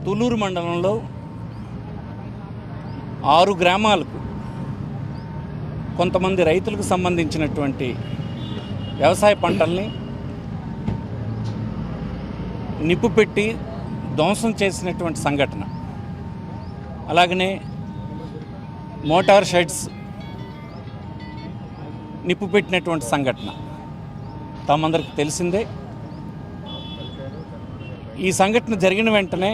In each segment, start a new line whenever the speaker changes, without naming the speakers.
తుళ్ళూరు మండలంలో 6 గ్రామాలకు కొంతమంది రైతులకు సంబంధించినటువంటి వ్యవసాయ పంటల్ని నిప్పు పెట్టి ధ్వంసం చేసినటువంటి సంఘటన, అలాగనే మోటార్ షెడ్స్ నిప్పు పెట్టినటువంటి సంఘటన తమందరికి తెలిసిందే. ఈ సంఘటన జరిగిన వెంటనే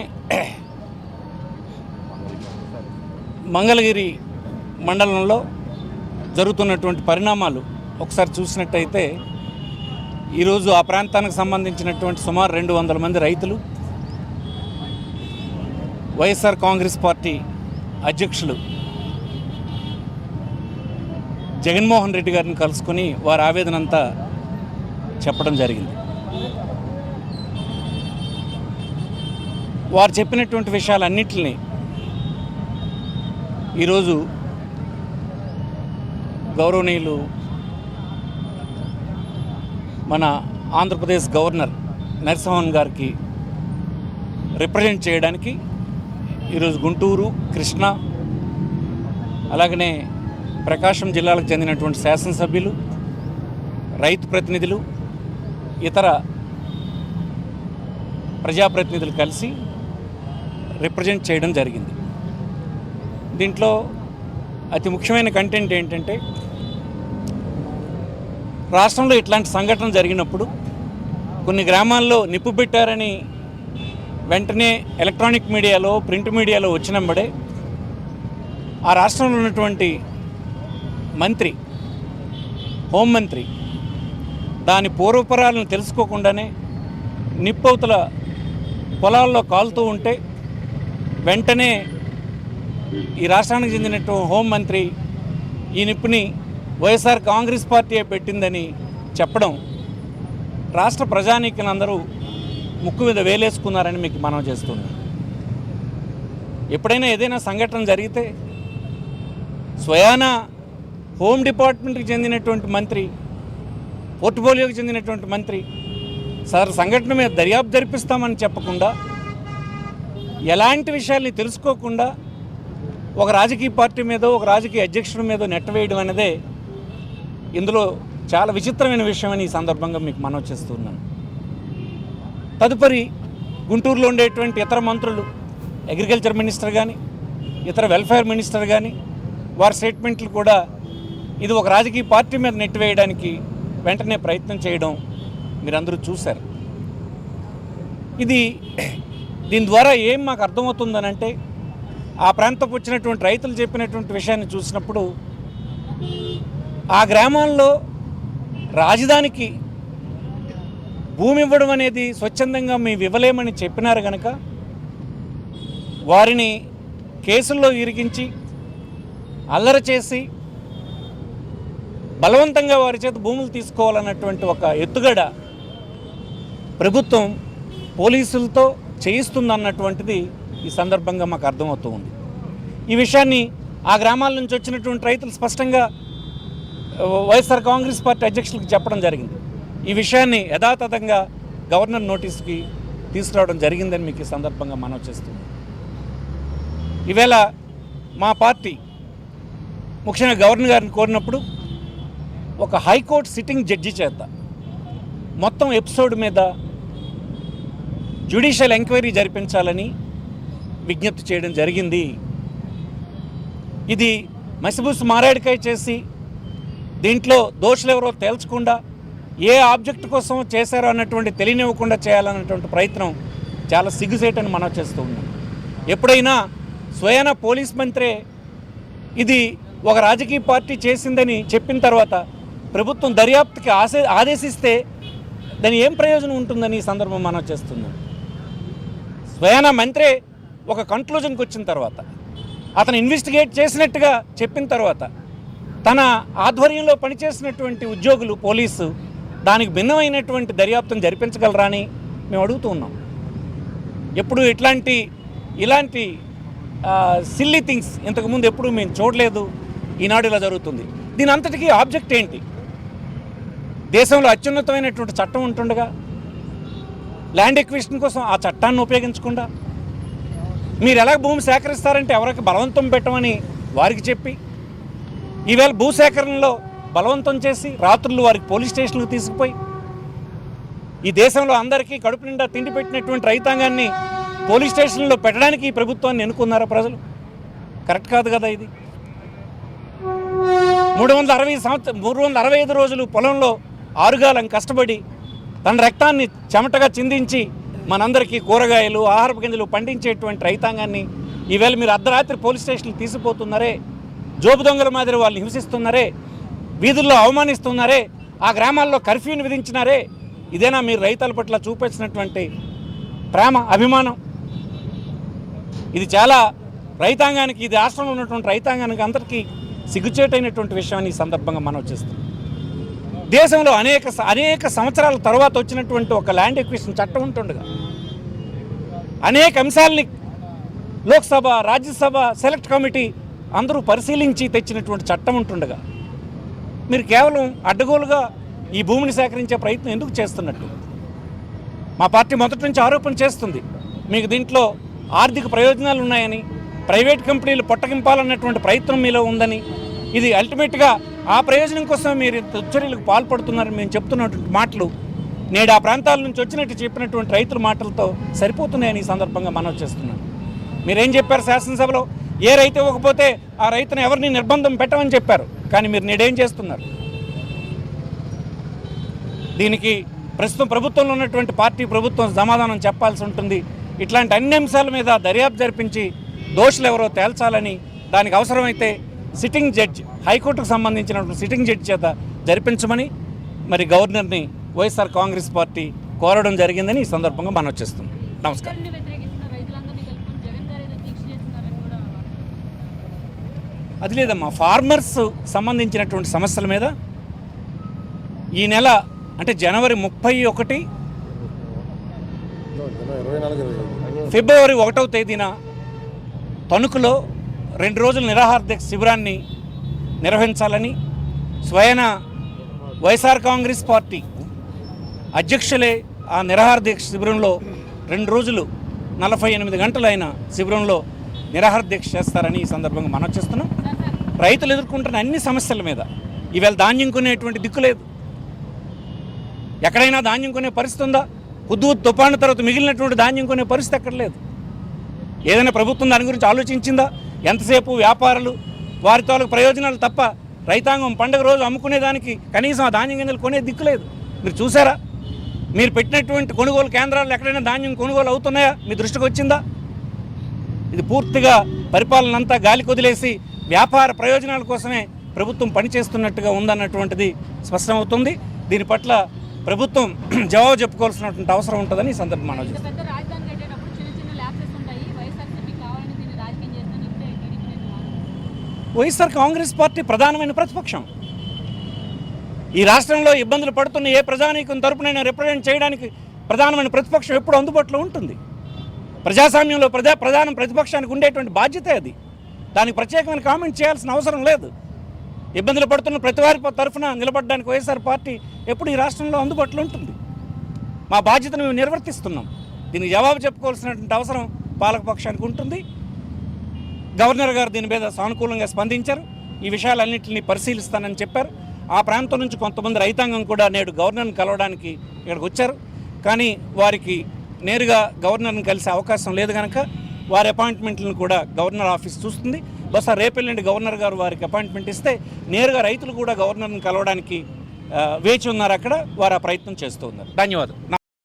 మంగళగిరి మండలంలో జరుగుతున్నటువంటి పరిణామాలు ఒకసారి చూసినట్టయితే ఈరోజు ఆ ప్రాంతానికి సంబంధించినటువంటి సుమారు 200 మంది రైతులు వైఎస్ఆర్ కాంగ్రెస్ పార్టీ అధ్యక్షులు జగన్మోహన్ రెడ్డి గారిని కలుసుకొని వారి ఆవేదన అంతా చెప్పడం జరిగింది. వారు చెప్పినటువంటి విషయాలన్నింటినీ ఈరోజు గౌరవనీయులు మన ఆంధ్రప్రదేశ్ గవర్నర్ నరసింహన్ గారికి రిప్రజెంట్ చేయడానికి ఈరోజు గుంటూరు, కృష్ణా, అలాగనే ప్రకాశం జిల్లాలకు చెందినటువంటి శాసనసభ్యులు, రైతు ప్రతినిధులు, ఇతర ప్రజాప్రతినిధులు కలిసి రిప్రజెంట్ చేయడం జరిగింది. దీంట్లో అతి ముఖ్యమైన కంటెంట్ ఏంటంటే, రాష్ట్రంలో ఇట్లాంటి సంఘటన జరిగినప్పుడు కొన్ని గ్రామాల్లో నిప్పు పెట్టారని వెంటనే ఎలక్ట్రానిక్ మీడియాలో, ప్రింట్ మీడియాలో వచ్చినంబడే ఆ రాష్ట్రంలో ఉన్నటువంటి మంత్రి, హోంమంత్రి దాని పూర్వపరాలను తెలుసుకోకుండానే నిప్పవతల పొలాల్లో కాలుతూ ఉంటే వెంటనే ఈ రాష్ట్రానికి చెందినటువంటి హోంమంత్రి ఈ నిప్పుని వైఎస్ఆర్ కాంగ్రెస్ పార్టీ పెట్టిందని చెప్పడం రాష్ట్ర ప్రజానీకులందరూ ముక్కు మీద వేలేసుకున్నారని మీకు మనవి చేస్తున్నాను. ఎప్పుడైనా ఏదైనా సంఘటన జరిగితే స్వయానా హోమ్ డిపార్ట్మెంట్కి చెందినటువంటి మంత్రి, పోర్ట్ఫోలియోకి చెందినటువంటి మంత్రి సార్ సంఘటన మీద దర్యాప్తు జరిపిస్తామని చెప్పకుండా, ఎలాంటి విషయాల్ని తెలుసుకోకుండా ఒక రాజకీయ పార్టీ మీదో, ఒక రాజకీయ అధ్యక్షుడి మీదో నెట్టవేయడం అనేదే ఇందులో చాలా విచిత్రమైన విషయమని ఈ సందర్భంగా మీకు మనవి చేస్తున్నాను. తదుపరి గుంటూరులో ఉండేటువంటి ఇతర మంత్రులు, అగ్రికల్చర్ మినిస్టర్ కానీ, ఇతర వెల్ఫేర్ మినిస్టర్ కానీ, వారి స్టేట్మెంట్లు కూడా ఇది ఒక రాజకీయ పార్టీ మీద నెట్టివేయడానికి వెంటనే ప్రయత్నం చేయడం మీరందరూ చూశారు. దీని ద్వారా ఏం మాకు అర్థమవుతుందనంటే, ఆ ప్రాంతం వచ్చినటువంటి రైతులు చెప్పినటువంటి విషయాన్ని చూసినప్పుడు ఆ గ్రామాల్లో రాజధానికి భూమి ఇవ్వడం అనేది స్వచ్ఛందంగా మేము ఇవ్వలేమని చెప్పినారు కనుక వారిని కేసుల్లో ఇరికించి అల్లరి చేసి బలవంతంగా వారి చేత భూములు తీసుకోవాలన్నటువంటి ఒక ఎత్తుగడ ప్రభుత్వం పోలీసులతో చేయిస్తుందన్నటువంటిది ఈ సందర్భంగా మాకు అర్థమవుతూ ఉంది. ఈ విషయాన్ని ఆ గ్రామాల నుంచి వచ్చినటువంటి రైతులు స్పష్టంగా వైఎస్ఆర్ కాంగ్రెస్ పార్టీ అధ్యక్షులకు చెప్పడం జరిగింది. ఈ విషయాన్ని యథాతథంగా గవర్నర్ నోటీస్కి తీసుకురావడం జరిగిందని మీకు ఈ సందర్భంగా మనవి చేస్తుంది. ఈవేళ మా పార్టీ ముఖ్యంగా గవర్నర్ గారిని కోరినప్పుడు ఒక హైకోర్టు సిట్టింగ్ జడ్జి చేత మొత్తం ఎపిసోడ్ మీద జ్యుడిషియల్ ఎంక్వైరీ జరిపించాలని విజ్ఞప్తి చేయడం జరిగింది. ఇది మసిబూసి మారేడుకాయ చేసి దీంట్లో దోషులు ఎవరో తేల్చకుండా, ఏ ఆబ్జెక్ట్ కోసం చేశారో అన్నటువంటి తెలియనివ్వకుండా చేయాలన్నటువంటి ప్రయత్నం చాలా సిగ్గుసేటని మనం చేస్తూ ఉన్నాం. ఎప్పుడైనా స్వయాన పోలీస్ మంత్రే ఇది ఒక రాజకీయ పార్టీ చేసిందని చెప్పిన తర్వాత ప్రభుత్వం దర్యాప్తుకి ఆదేశిస్తే దాని ఏం ప్రయోజనం ఉంటుందని ఈ సందర్భం మనం చేస్తున్నాం. స్వయాన మంత్రే ఒక కంక్లూజన్కి వచ్చిన తర్వాత, అతను ఇన్వెస్టిగేట్ చేసినట్టుగా చెప్పిన తర్వాత, తన ఆధ్వర్యంలో పనిచేసినటువంటి ఉద్యోగులు, పోలీసు దానికి భిన్నమైనటువంటి దర్యాప్తును జరిపించగలరా అని మేము అడుగుతూ ఉన్నాం. ఎప్పుడు ఇలాంటి సిల్లీ థింగ్స్ ఇంతకుముందు ఎప్పుడు మేము చూడలేదు. ఈనాడు ఇలా జరుగుతుంది. దీని అంతటికీ ఆబ్జెక్ట్ ఏంటి? దేశంలో అత్యున్నతమైనటువంటి చట్టం ఉంటుండగా ల్యాండ్ ఎక్విజిషన్ కోసం ఆ చట్టాన్ని ఉపయోగించకుండా మీరు ఎలా భూమి సేకరిస్తారంటే ఎవరికి బలవంతం పెట్టమని వారికి చెప్పి ఈవేళ భూసేకరణలో బలవంతం చేసి రాత్రులు వారికి పోలీస్ స్టేషన్లకు తీసుకుపోయి ఈ దేశంలో అందరికీ కడుపు నిండా తిండి పెట్టినటువంటి రైతాంగాన్ని పోలీస్ స్టేషన్లో పెట్టడానికి ఈ ప్రభుత్వాన్ని ఎన్నుకున్నారా ప్రజలు? కరెక్ట్ కాదు కదా ఇది. 365 రోజులు పొలంలో ఆరుగాలం కష్టపడి తన రక్తాన్ని చెమటగా చిందించి మనందరికీ కూరగాయలు ఆహారపు గింజలు పండించేటువంటి రైతాంగాన్ని ఈవేళ మీరు అర్ధరాత్రి పోలీస్ స్టేషన్లు తీసుకుపోతున్నారే, జోబు దొంగల మాదిరి వాళ్ళు హింసిస్తున్నారే, వీధుల్లో అవమానిస్తున్నారే, ఆ గ్రామాల్లో కర్ఫ్యూని విధించినారే. ఇదేనా మీరు రైతుల పట్ల చూపించినటువంటి ప్రేమ, అభిమానం? ఇది చాలా రైతాంగానికి, ఇది రాష్ట్రంలో ఉన్నటువంటి రైతాంగానికి అందరికీ సిగ్గుచేటైనటువంటి విషయాన్ని ఈ సందర్భంగా మనం చేస్తాం. దేశంలో అనేక సంవత్సరాల తర్వాత వచ్చినటువంటి ఒక ల్యాండ్ ఎక్విజిషన్ చట్టం ఉంటుండగా అనేక అంశాలని లోక్సభ, రాజ్యసభ, సెలెక్ట్ కమిటీ అందరూ పరిశీలించి తెచ్చినటువంటి చట్టం ఉంటుండగా మీరు కేవలం అడ్డగోలుగా ఈ భూమిని సేకరించే ప్రయత్నం ఎందుకు చేస్తున్నట్టు? మా పార్టీ మొదటి నుంచి ఆరోపణ చేస్తుంది, మీకు దీంట్లో ఆర్థిక ప్రయోజనాలు ఉన్నాయని, ప్రైవేట్ కంపెనీలు పొట్టగింపాలన్నటువంటి ప్రయత్నం మీలో ఉందని, ఇది అల్టిమేట్గా ఆ ప్రయోజనం కోసం మీరు దుశ్చర్యలకు పాల్పడుతున్నారని మేము చెప్తున్నటువంటి మాటలు నేడు ఆ ప్రాంతాల నుంచి వచ్చినట్టు చెప్పినటువంటి రైతుల మాటలతో సరిపోతున్నాయని ఈ సందర్భంగా మనం చేస్తున్నాం. మీరేం చెప్పారు శాసనసభలో? ఏ రైతు ఇవ్వకపోతే ఆ రైతును ఎవరిని నిర్బంధం పెట్టమని చెప్పారు. కానీ మీరు నేడేం చేస్తున్నారు? దీనికి ప్రస్తుతం ప్రభుత్వంలో ఉన్నటువంటి పార్టీ ప్రభుత్వం సమాధానం చెప్పాల్సి ఉంటుంది. ఇట్లాంటి అన్ని అంశాల మీద దర్యాప్తు జరిపించి దోషులు ఎవరో తేల్చాలని, దానికి అవసరమైతే సిట్టింగ్ జడ్జి, హైకోర్టుకు సంబంధించినటువంటి సిట్టింగ్ జడ్జి చేత జరిపించమని మరి గవర్నర్ని వైఎస్ఆర్ కాంగ్రెస్ పార్టీ కోరడం జరిగిందని ఈ సందర్భంగా మనం వచ్చేస్తున్నాం. నమస్కారం. అది లేదమ్మా, ఫార్మర్స్ సంబంధించినటువంటి సమస్యల మీద ఈ నెల అంటే జనవరి 31, ఫిబ్రవరి 1వ తేదీన తణుకులో 2 రోజుల నిరాహార దీక్ష శిబిరాన్ని నిర్వహించాలని స్వయన వైఎస్ఆర్ కాంగ్రెస్ పార్టీ అధ్యక్షులే ఆ నిరాహార దీక్ష శిబిరంలో 2 రోజులు 48 గంటలైన శిబిరంలో నిరాహార దీక్ష చేస్తారని ఈ సందర్భంగా మనం చేస్తున్నాం. రైతులు ఎదుర్కొంటున్న అన్ని సమస్యల మీద ఈవేళ ధాన్యం కొనేటువంటి దిక్కు లేదు. ఎక్కడైనా ధాన్యం కొనే పరిస్థితి ఉందా? హుద్హుద్ తుఫాను తర్వాత మిగిలినటువంటి ధాన్యం కొనే పరిస్థితి ఎక్కడ లేదు. ఏదైనా ప్రభుత్వం దాని గురించి ఆలోచించిందా? ఎంతసేపు వ్యాపారులు వారి తాలూకు ప్రయోజనాలు తప్ప రైతాంగం పండుగ రోజు అమ్ముకునేదానికి కనీసం ఆ ధాన్యం గింజలు కొనే దిక్కు లేదు. మీరు చూసారా? మీరు పెట్టినటువంటి కొనుగోలు కేంద్రాల్లో ఎక్కడైనా ధాన్యం కొనుగోలు అవుతున్నాయా? మీ దృష్టికి వచ్చిందా? ఇది పూర్తిగా పరిపాలన అంతా గాలి కొదిలేసి వ్యాపార ప్రయోజనాల కోసమే ప్రభుత్వం పనిచేస్తున్నట్టుగా ఉందన్నటువంటిది స్పష్టమవుతుంది. దీని పట్ల ప్రభుత్వం జవాబు చెప్పుకోవాల్సినటువంటి అవసరం ఉంటుందని ఈ సందర్భం మనం చూస్తాం. వైఎస్ఆర్ కాంగ్రెస్ పార్టీ ప్రధానమైన ప్రతిపక్షం. ఈ రాష్ట్రంలో ఇబ్బందులు పడుతున్న ఏ ప్రజానీకం తరపునైనా రిప్రజెంట్ చేయడానికి ప్రధానమైన ప్రతిపక్షం ఎప్పుడు అందుబాటులో ఉంటుంది. ప్రజాస్వామ్యంలో ప్రధాన ప్రతిపక్షానికి ఉండేటువంటి బాధ్యత అది. దానికి ప్రత్యేకమైన కామెంట్ చేయాల్సిన అవసరం లేదు. ఇబ్బందులు పడుతున్న ప్రతి వారి తరఫున నిలబడడానికి వైఎస్ఆర్ పార్టీ ఎప్పుడు ఈ రాష్ట్రంలో అందుబాటులో ఉంటుంది. మా బాధ్యతను మేము నిర్వర్తిస్తున్నాం. దీనికి జవాబు చెప్పుకోవాల్సినటువంటి అవసరం పాలకపక్షానికి ఉంటుంది. గవర్నర్ గారు దీని మీద సానుకూలంగా స్పందించారు. ఈ విషయాలన్నింటినీ పరిశీలిస్తానని చెప్పారు. ఆ ప్రాంతం నుంచి కొంతమంది రైతాంగం కూడా నేడు గవర్నర్ని కలవడానికి ఇక్కడికి వచ్చారు. కానీ వారికి నేరుగా గవర్నర్ని కలిసే అవకాశం లేదు కనుక వారి అపాయింట్మెంట్లను కూడా గవర్నర్ ఆఫీస్ చూస్తుంది. బహుశా రేపెల్లుండి గవర్నర్ గారు వారికి అపాయింట్మెంట్ ఇస్తే నేరుగా రైతులు కూడా గవర్నర్ని కలవడానికి వేచి ఉన్నారు. అక్కడ వారు ఆ ప్రయత్నం చేస్తూ ఉన్నారు. ధన్యవాదాలు.